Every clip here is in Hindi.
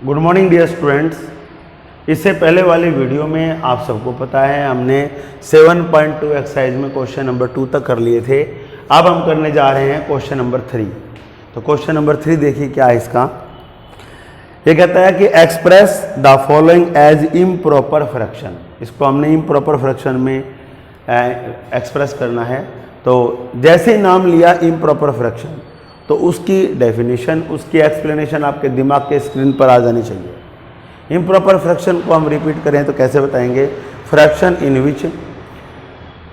Good morning dear students. इससे पहले वाली वीडियो में आप सबको पता है हमने 7.2 एक्सरसाइज में क्वेश्चन नंबर 2 तक कर लिए थे। अब हम करने जा रहे हैं क्वेश्चन नंबर 3। तो क्वेश्चन नंबर 3 देखिए क्या है इसका। ये कहता है कि express the following as improper fraction. इसको हमने इम्प्रॉपर फ्रैक्शन में एक्सप्रेस करना है। तो जैसे ही नाम लिया इम्प्रॉपर फ्रैक्शन तो उसकी डेफिनेशन, उसकी एक्सप्लेनेशन आपके दिमाग के स्क्रीन पर आ जानी चाहिए। इम्प्रॉपर फ्रैक्शन को हम रिपीट करें तो कैसे बताएंगे? Fraction in which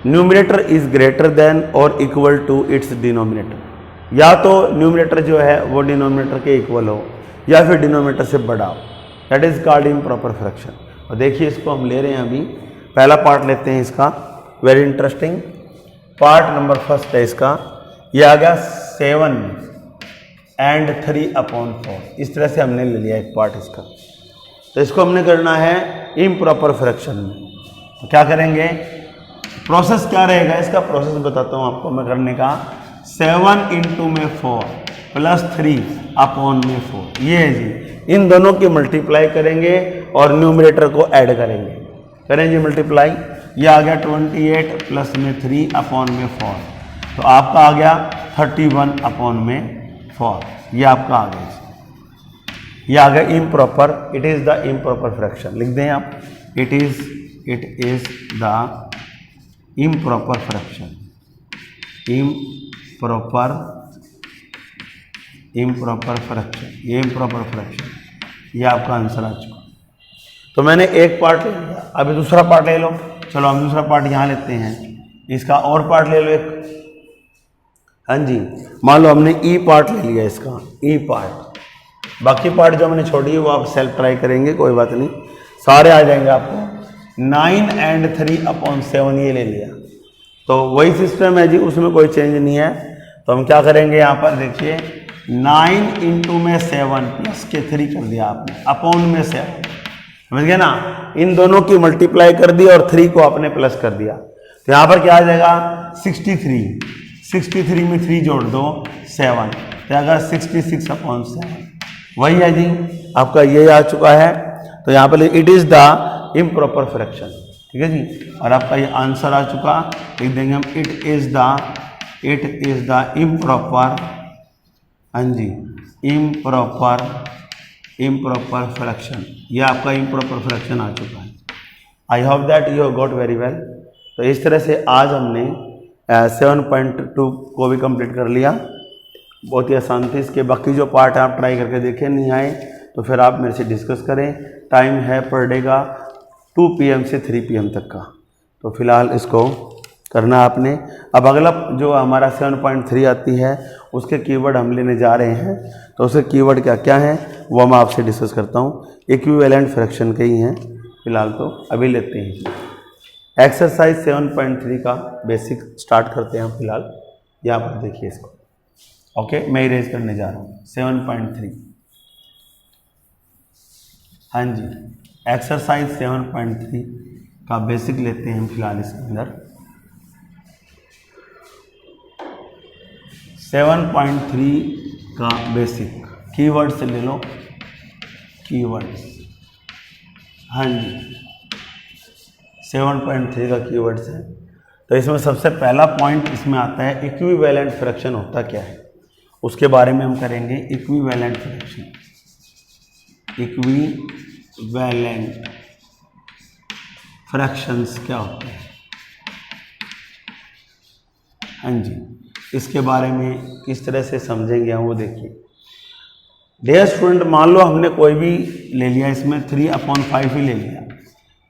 numerator is greater than और इक्वल टू इट्स डिनोमिनेटर। या तो न्यूमरेटर जो है वो डिनोमिनेटर के इक्वल हो या फिर डिनोमिनेटर से बड़ा हो, that is called improper fraction. और देखिए इसको हम ले रहे हैं अभी। पहला पार्ट लेते हैं इसका, very interesting part number first है इसका। ये आ गया 7 and 3/4। इस तरह से हमने ले लिया एक पार्ट इसका। तो इसको हमने करना है इम्प्रॉपर फ्रैक्शन में। तो क्या करेंगे, प्रोसेस क्या रहेगा इसका? प्रोसेस बताता हूँ आपको मैं करने का। 7 × में 4 प्लस 3/4 ये है जी। इन दोनों की मल्टीप्लाई करेंगे और न्यूमरेटर को ऐड करेंगे। करें जी मल्टीप्लाई। ये आ गया 28 प्लस में 3/4। तो आपका आ गया 31/4। ये आपका आ गया। ये आ गया improper. It is the improper fraction. लिख दें आप, it is the improper fraction. Improper fraction, ये इम्प्रॉपर फ्रैक्शन। ये आपका आंसर आ चुका। तो मैंने एक पार्ट ले लिया, अभी दूसरा पार्ट ले लो। चलो हम दूसरा पार्ट यहाँ लेते हैं। इसका और पार्ट ले लो एक। हाँ जी, मान लो हमने ई पार्ट ले लिया इसका, ई पार्ट। बाकी पार्ट जो हमने छोड़ी है वो आप सेल्फ ट्राई करेंगे, कोई बात नहीं, सारे आ जाएंगे आपको। 9 and 3/7 ये ले लिया। तो वही सिस्टम है जी, उसमें कोई चेंज नहीं है। तो हम क्या करेंगे यहाँ पर देखिए, 9 × में 7 प्लस के 3 कर दिया आपने, अपॉन में 7, समझ गए ना। इन दोनों की मल्टीप्लाई कर दी और 3 को आपने प्लस कर दिया। तो यहाँ पर क्या आ जाएगा? 63 में 3 जोड़ दो 7, तो अगर 66/7 वही है जी आपका। ये आ चुका है। तो यहाँ पर it is the improper fraction, ठीक है जी। और आपका ये आंसर आ चुका। लिख देंगे हम, इट इज द इम्प्रॉपर, हाँ जी, इम्प्रॉपर फ्रैक्शन। ये आपका इम्प्रॉपर फ्रैक्शन आ चुका है। I hope that you have got very well. तो इस तरह से आज हमने 7.2 को भी कंप्लीट कर लिया, बहुत ही आसान थी। इसके बाकी जो पार्ट आप ट्राई करके देखें, नहीं आए तो फिर आप मेरे से डिस्कस करें। टाइम है पर डे का 2 PM से 3 PM तक का। तो फिलहाल इसको करना आपने। अब अगला जो हमारा 7.3 आती है उसके कीवर्ड हम लेने जा रहे हैं। तो उसके कीवर्ड क्या क्या हैं वो मैं आपसे डिस्कस करता हूँ। इक्विवेलेंट फ्रैक्शन के ही हैं फिलहाल, तो अभी लेते हैं। एक्सरसाइज 7.3 का बेसिक स्टार्ट करते हैं हम फिलहाल। यहाँ पर देखिए इसको, ओके। मैं इरेज करने जा रहा हूँ 7.3। हाँ जी, एक्सरसाइज 7.3 का बेसिक लेते हैं हम फिलहाल इसके अंदर। 7.3 का बेसिक कीवर्ड से ले लो, कीवर्ड्स। हाँ जी, 7.3 का कीवर्ड्स है। तो इसमें सबसे पहला पॉइंट इसमें आता है इक्विवेलेंट फ्रैक्शन होता क्या है, उसके बारे में हम करेंगे। इक्विवेलेंट फ्रैक्शन, इक्विवेलेंट फ्रैक्शंस क्या होते हैं, हाँ जी, इसके बारे में किस तरह से समझेंगे हम वो देखिए। डियर स्टूडेंट, मान लो हमने कोई भी ले लिया, इसमें 3/5 ही ले लिया।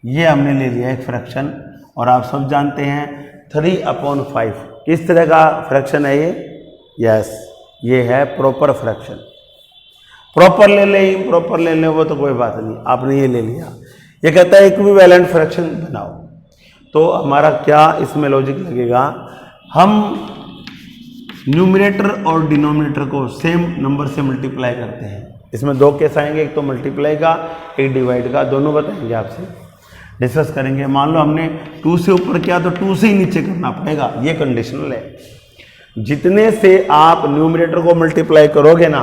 ये हमने ले लिया एक फ्रैक्शन, और आप सब जानते हैं 3/5 किस तरह का फ्रैक्शन है ये? यस, ये है प्रॉपर फ्रैक्शन। प्रॉपर ले ले, इम्प्रॉपर ले ले, वो तो कोई बात नहीं, आपने ये ले लिया। ये कहता है इक्विवेलेंट फ्रैक्शन बनाओ। तो हमारा क्या इसमें लॉजिक लगेगा? हम न्यूमरेटर और डिनोमिनेटर को सेम नंबर से मल्टीप्लाई करते हैं। इसमें 2 केस आएंगे, एक तो मल्टीप्लाई का, एक डिवाइड का। दोनों बताएंगे, आपसे डिस्कस करेंगे। मान लो हमने 2 से ऊपर किया तो 2 से ही नीचे करना पड़ेगा, ये कंडीशनल है। जितने से आप न्यूमरेटर को मल्टीप्लाई करोगे ना,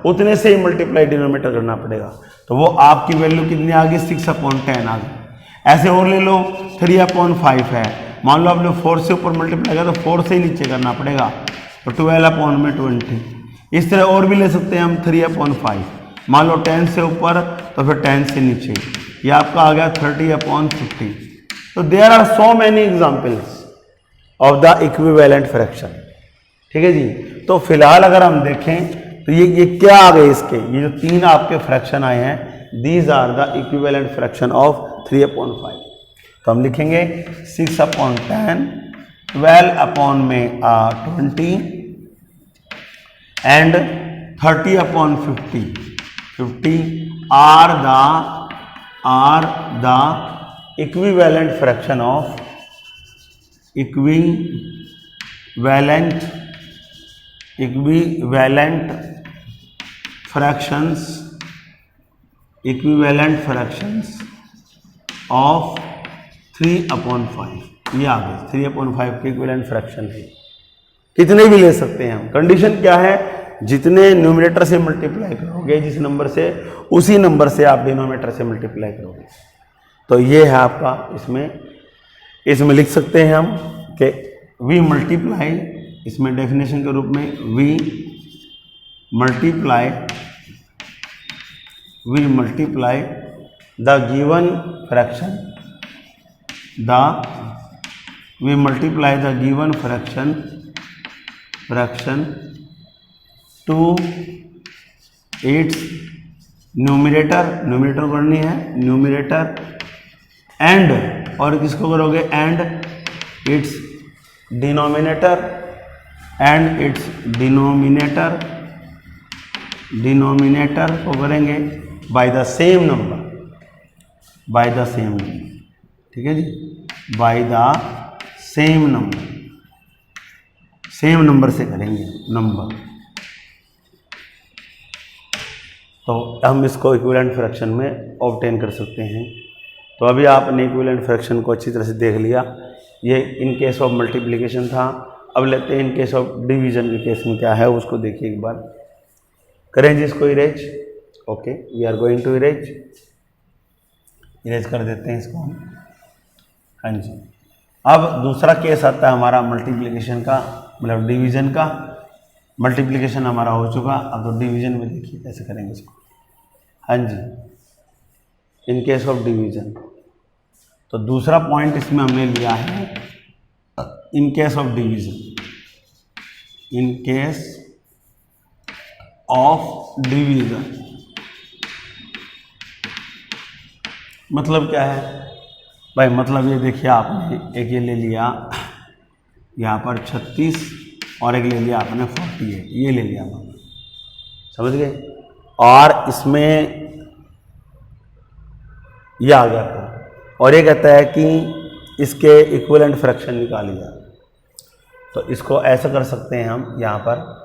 उतने से ही मल्टीप्लाई डिनोमिनेटर करना पड़ेगा। तो वो आपकी वैल्यू कितनी आ गई 6/10 आ गई। ऐसे और ले लो 3/5 है, मान लो आपने 4 से ऊपर मल्टीप्लाई किया तो 4 से ही नीचे करना पड़ेगा, तो 12/20। इस तरह और भी ले सकते हैं हम 3/5, मान लो 10 से ऊपर तो फिर 10 से नीचे, ये आपका आ गया 30/50। तो there are so many examples of the equivalent fraction. ठीक है जी। तो फिलहाल अगर हम देखें तो ये क्या आ गए इसके, ये जो 3 आपके फ्रैक्शन आए हैं, these are the equivalent fraction of 3/5। तो हम लिखेंगे 6/10, 12/20 and 30/50। 50 are the equivalent fraction of equivalent fractions of 3/5। ये आ गए 3/5 के इक्विवेलेंट फ्रैक्शन है। कितने भी ले सकते हैं हम, कंडीशन क्या है, जितने न्यूमरेटर से मल्टीप्लाई करोगे जिस नंबर से, उसी नंबर से आप डिनोमिनेटर से मल्टीप्लाई करोगे। तो ये है आपका, इसमें लिख सकते हैं हम कि वी मल्टीप्लाई, इसमें डेफिनेशन के रूप में we multiply the given fraction, to its numerator करनी है, न्यूमरेटर एंड, और किसको करोगे, एंड इट्स डिनोमिनेटर को करेंगे बाय द सेम नंबर। ठीक है जी, बाय द सेम नंबर से करेंगे नंबर। तो हम इसको इक्विवेलेंट फ्रैक्शन में ऑब्टेन कर सकते हैं। तो अभी आपने इक्विवेलेंट फ्रैक्शन को अच्छी तरह से देख लिया। ये इन केस ऑफ मल्टीप्लिकेशन था। अब लेते हैं इन केस ऑफ डिवीजन के केस में क्या है उसको देखिए एक बार। करें जी इसको erase. Okay, we are going to erase कर देते हैं इसको हम। हाँ जी, अब दूसरा केस आता है हमारा मल्टीप्लिकेशन का, मतलब डिवीजन का। मल्टीप्लिकेशन हमारा हो चुका, अब तो डिवीजन में देखिए कैसे करेंगे इसको। हाँ जी, इन केस ऑफ डिवीजन, तो दूसरा पॉइंट इसमें हमने लिया है in case of division. In case of division मतलब क्या है भाई, मतलब ये देखिए आपने एक ये ले लिया यहाँ पर 36 और एक ले लिया आपने 48, ये ले लिया आपने, समझ गए। और इसमें ये आ गया था, और ये कहता है कि इसके इक्विवेलेंट फ्रैक्शन निकाली जाए। तो इसको ऐसा कर सकते हैं हम यहाँ पर,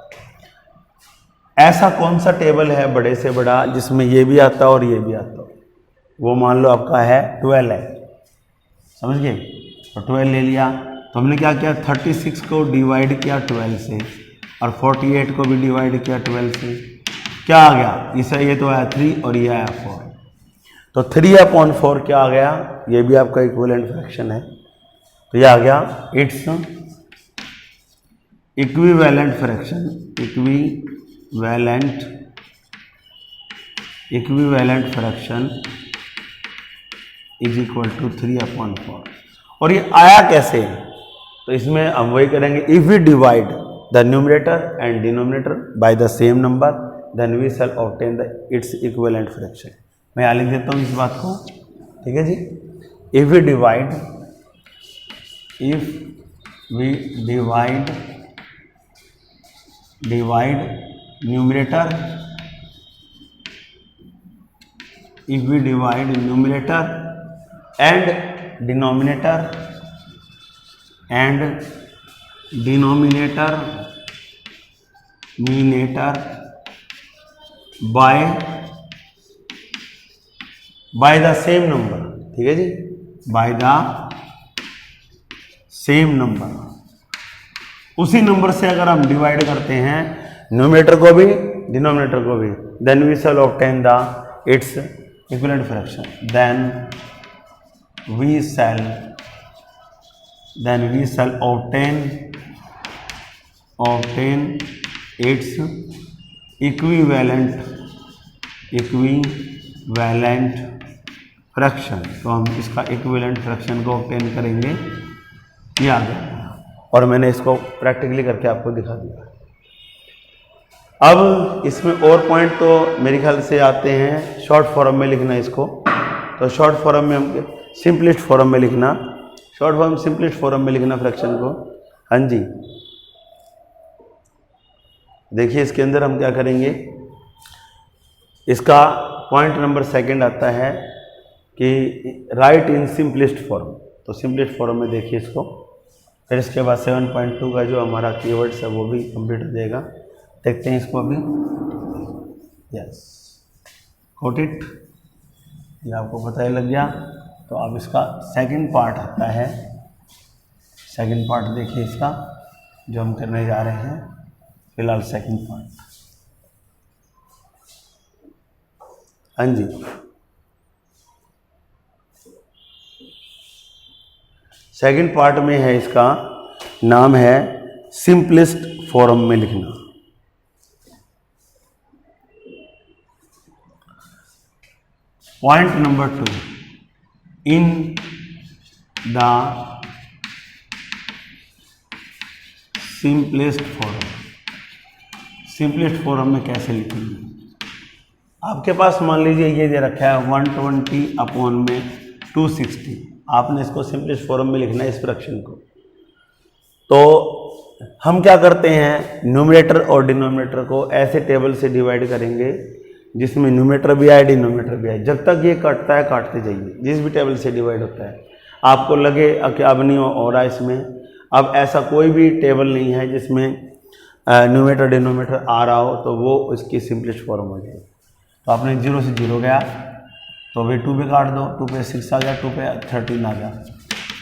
ऐसा कौन सा टेबल है बड़े से बड़ा जिसमें ये भी आता और ये भी आता हो। वो मान लो आपका है 12 है, समझ गए। तो 12 ले लिया, तो हमने क्या किया 36 को डिवाइड किया 12 से और 48 को भी डिवाइड किया 12 से। क्या आ गया, इसे ये तो आया 3 और ये आया 4। तो 3/4 क्या आ गया, ये भी आपका इक्विवेलेंट फ्रैक्शन है। तो ये आ गया its equivalent fraction, equivalent fraction is equal to 3/4। और ये आया कैसे, तो इसमें हम वही करेंगे, if we divide the numerator and denominator by the same number then we shall obtain the its equivalent fraction. मैं यहाँ लिख देता हूँ इस बात को, ठीक है जी। If we divide numerator, if we divide numerator and denominator by the same number, ठीक है जी, by the same number, उसी नंबर से अगर हम डिवाइड करते हैं न्यूमरेटर को भी डिनोमिनेटर को भी, then we shall obtain the its equivalent fraction, then we shall obtain its equivalent fraction. तो हम इसका इक्विवेलेंट फ्रैक्शन को ऑब्टेन करेंगे, ये आ गया और मैंने इसको प्रैक्टिकली करके आपको दिखा दिया। अब इसमें और पॉइंट तो मेरे ख्याल से आते हैं शॉर्ट फॉर्म में लिखना इसको। तो शॉर्ट फॉर्म में हम सिंपलेस्ट फॉर्म में लिखना, शॉर्ट फॉर्म सिंपलेस्ट फॉर्म में लिखना फ्रैक्शन को। हाँ जी, देखिए इसके अंदर हम क्या करेंगे, इसका पॉइंट नंबर सेकंड आता है कि राइट इन सिंपलेस्ट फॉर्म। तो सिंपलेस्ट फॉर्म में देखिए इसको, फिर इसके बाद 7.2 का जो हमारा कीवर्ड्स है वो भी कंप्लीट हो जाएगा। देखते हैं इसको अभी। यस, गॉट इट, ये आपको पता ही लग गया। तो अब इसका सेकंड पार्ट आता है, सेकंड पार्ट देखिए इसका जो हम करने जा रहे हैं फिलहाल, सेकंड पार्ट। हाँ जी, सेकंड पार्ट में है, इसका नाम है सिंपलेस्ट फॉर्म में लिखना। Point number 2, in the simplest form. Simplest form में कैसे लिखेंगे, आपके पास मान लीजिए ये दे रखा है 120/260, आपने इसको सिंपलेस्ट फॉर्म में लिखना है इस फ्रैक्शन को। तो हम क्या करते हैं, न्यूमरेटर और डिनोमिनेटर को ऐसे टेबल से डिवाइड करेंगे जिसमें न्यूमरेटर भी आए डिनोमिनेटर भी आए। जब तक ये कटता है काटते जाइए, जिस भी टेबल से डिवाइड होता है। आपको लगे कि अब नहीं हो रहा इसमें, अब ऐसा कोई भी टेबल नहीं है जिसमें न्यूमरेटर डिनोमिनेटर आ रहा हो, तो वो इसकी सिंपलेस्ट फॉर्म हो जाएगी। तो आपने 0 से 0 गया तो भाई 2 पे काट दो, 2 पे 6 आ गया, 2 पे 13 आ गया,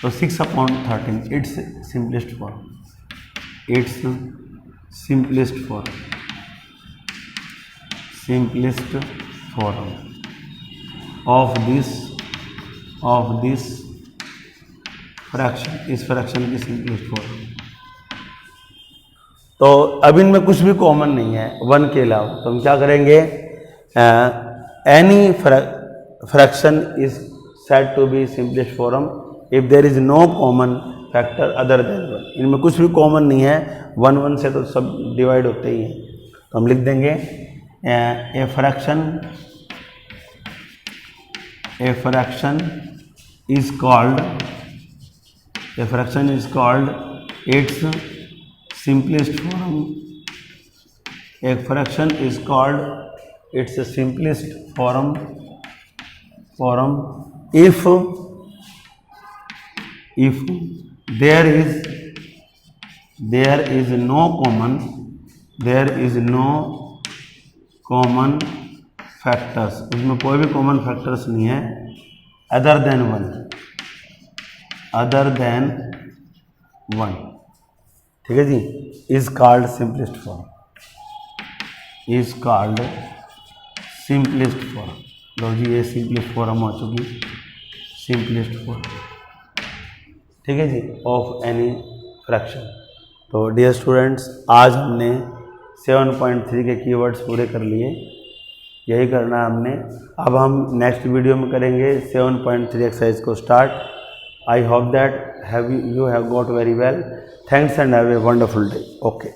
तो 6/13 it's simplest form, it's simplest form of this fraction, इस फ्रैक्शन की सिंपलेस्ट फॉर्म। तो अब इनमें कुछ भी कॉमन नहीं है 1 के अलावा, तो हम क्या करेंगे, any fraction is said to be simplest form if there is no common factor other than 1। इनमें कुछ भी कॉमन नहीं है, 1 से तो सब डिवाइड होते ही हैं। तो हम लिख देंगे a fraction is called its simplest form, a fraction is called its simplest form if there is no common factors, उसमें कोई भी कॉमन फैक्टर्स नहीं है अदर देन वन। ठीक है जी, इज कॉल्ड सिंपलेस्ट फॉर्म, लो जी ये सिंपलेस्ट फॉर्म हो चुकी, सिंपलेस्ट फॉर्म। ठीक है जी, ऑफ एनी फ्रैक्शन। तो डियर स्टूडेंट्स, आज हमने 7.3 के कीवर्ड्स पूरे कर लिए, यही करना है हमने। अब हम नेक्स्ट वीडियो में करेंगे 7.3 एक्सरसाइज को start. I hope that you have got very well. Thanks and have a wonderful day. Okay.